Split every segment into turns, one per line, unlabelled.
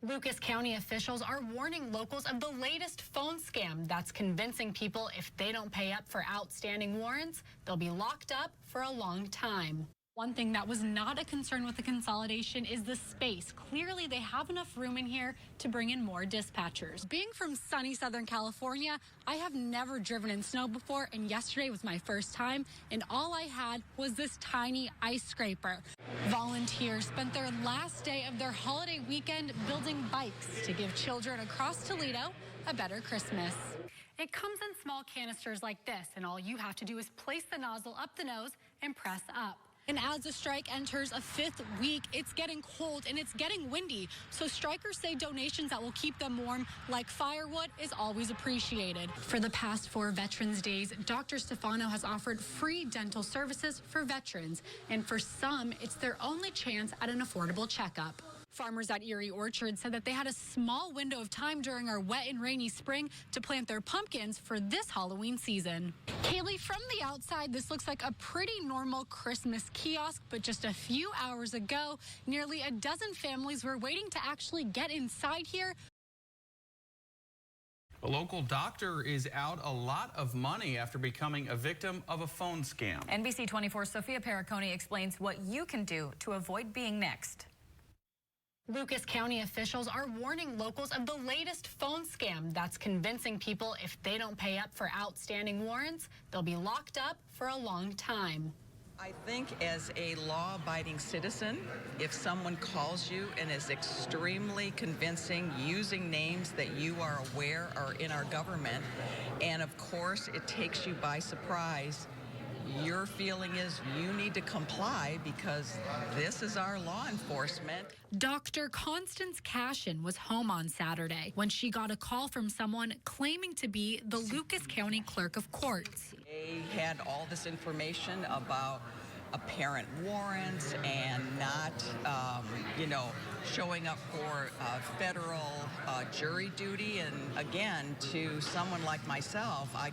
Lucas County officials are warning locals of the latest phone scam that's convincing people if they don't pay up for outstanding warrants, they'll be locked up for a long time. One thing that was not a concern with the consolidation is the space. Clearly, they have enough room in here to bring in more dispatchers. Being from sunny Southern California, I have never driven in snow before, and yesterday was my first time, and all I had was this tiny ice scraper. Volunteers spent their last day of their holiday weekend building bikes to give children across Toledo a better Christmas. It comes in small canisters like this, and all you have to do is place the nozzle up the nose and press up. And as the strike enters a fifth week, it's getting cold and it's getting windy. So strikers say donations that will keep them warm, like firewood, is always appreciated. For the past 4 Veterans Days, Dr. Stefano has offered free dental services for veterans. And for some, it's their only chance at an affordable checkup. Farmers at Erie Orchard said that they had a small window of time during our wet and rainy spring to plant their pumpkins for this Halloween season. Kaylee, from the outside, this looks like a pretty normal Christmas kiosk, but just a few hours ago, nearly a dozen families were waiting to actually get inside here.
A local doctor is out a lot of money after becoming a victim of a phone scam.
NBC 24's Sophia Perricone explains what you can do to avoid being next.
Lucas County officials are warning locals of the latest phone scam that's convincing people if they don't pay up for outstanding warrants, they'll be locked up for a long time.
I think as a law-abiding citizen, if someone calls you and is extremely convincing, using names that you are aware are in our government, and of course it takes you by surprise, your feeling is you need to comply because this is our law enforcement.
Dr. Constance Cashin was home on Saturday when she got a call from someone claiming to be the Lucas County Clerk of Courts.
They had all this information about apparent warrants and not, showing up for federal jury duty. And again, to someone like myself, I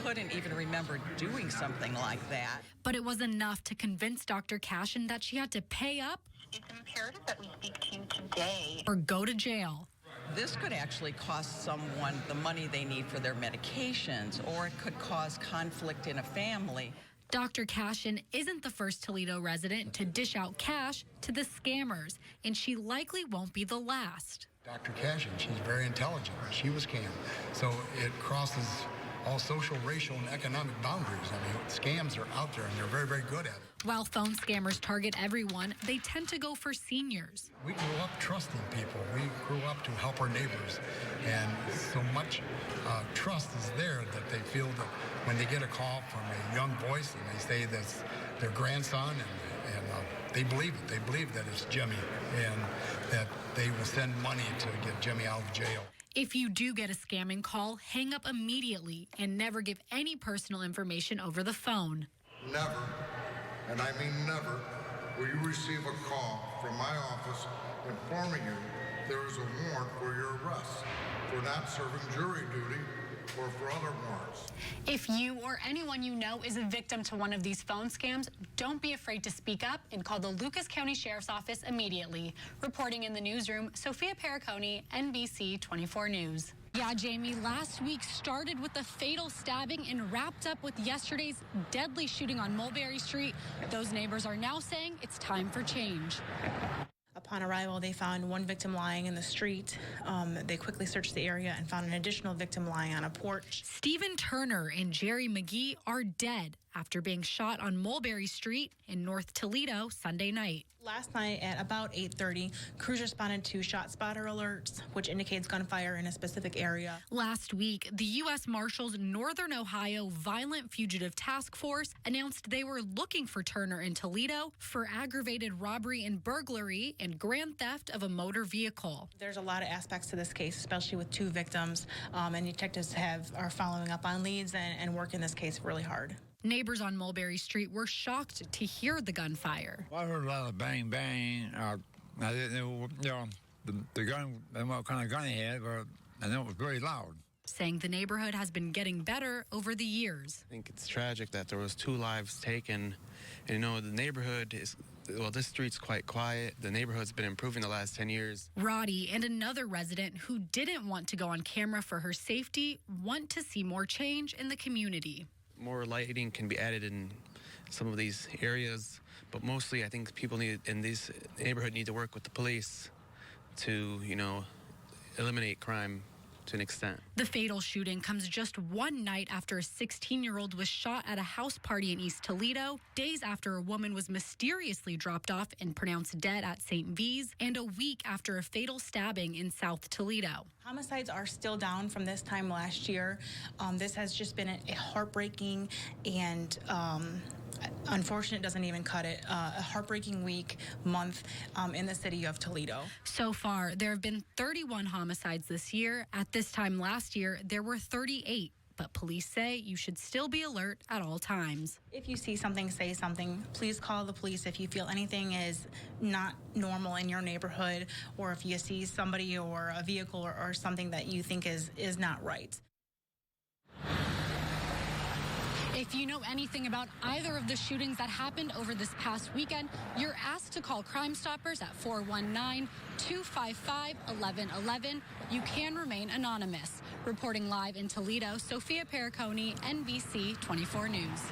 couldn't even remember doing something like that.
But it was enough to convince Dr. Cashin that she had to pay up.
It's imperative that we speak to you today.
Or go to jail.
This could actually cost someone the money they need for their medications, or it could cause conflict in a family.
Dr. Cashin isn't the first Toledo resident to dish out cash to the scammers, and she likely won't be the last.
Dr. Cashin, she's very intelligent. She was scammed. So it crosses all social, racial, and economic boundaries. I mean, scams are out there, and they're very, very good at it.
While phone scammers target everyone, they tend to go for seniors.
We grew up trusting people. We grew up to help our neighbors. And so much trust is there that they feel that when they get a call from a young voice and they say that's their grandson, and they believe it. They believe that it's Jimmy and that they will send money to get Jimmy out of jail.
If you do get a scamming call, hang up immediately and never give any personal information over the phone.
Never, and I mean never, will you receive a call from my office informing you there is a warrant for your arrest for not serving jury duty or for other warrants.
If you or anyone you know is a victim to one of these phone scams, don't be afraid to speak up and call the Lucas County Sheriff's Office immediately. Reporting in the newsroom, Sophia Perricone, NBC 24 News. Yeah, Jamie, last week started with a fatal stabbing and wrapped up with yesterday's deadly shooting on Mulberry Street. Those neighbors are now saying it's time for change.
Upon arrival, they found one victim lying in the street. They quickly searched the area and found an additional victim lying on a porch.
Stephen Turner and Jerry McGee are dead after being shot on Mulberry Street in North Toledo Sunday night.
Last night at about 8:30, crews responded to shot spotter alerts, which indicates gunfire in a specific area.
Last week, the U.S. Marshals Northern Ohio Violent Fugitive Task Force announced they were looking for Turner in Toledo for aggravated robbery and burglary and grand theft of a motor vehicle.
There's a lot of aspects to this case, especially with 2 victims, and detectives are following up on leads and working this case really hard.
Neighbors on Mulberry Street were shocked to hear the gunfire.
Well, I heard a lot of bang, bang. I didn't know, the gun and what kind of gun he had, but I know it was very loud.
Saying the neighborhood has been getting better over the years.
I think it's tragic that there was 2 lives taken And, the neighborhood is, this street's quite quiet. The neighborhood's been improving the last 10 years.
Roddy and another resident who didn't want to go on camera for her safety want to see more change in the community.
More lighting can be added in some of these areas, but mostly I think people in this neighborhood need to work with the police to, eliminate crime to an extent.
The fatal shooting comes just one night after a 16-year-old was shot at a house party in East Toledo, days after a woman was mysteriously dropped off and pronounced dead at St. V's, and a week after a fatal stabbing in South Toledo.
Homicides are still down from this time last year. This has just been a heartbreaking and unfortunate, doesn't even cut it, a heartbreaking month in the city of Toledo.
So far, there have been 31 homicides this year. At this time last year, there were 38. But police say you should still be alert at all times.
If you see something, say something. Please call the police if you feel anything is not normal in your neighborhood, or if you see somebody or a vehicle or something that you think is not right.
If you know anything about either of the shootings that happened over this past weekend, you're asked to call Crime Stoppers at 419-255-1111. You can remain anonymous. Reporting live in Toledo, Sophia Perricone, NBC 24 News.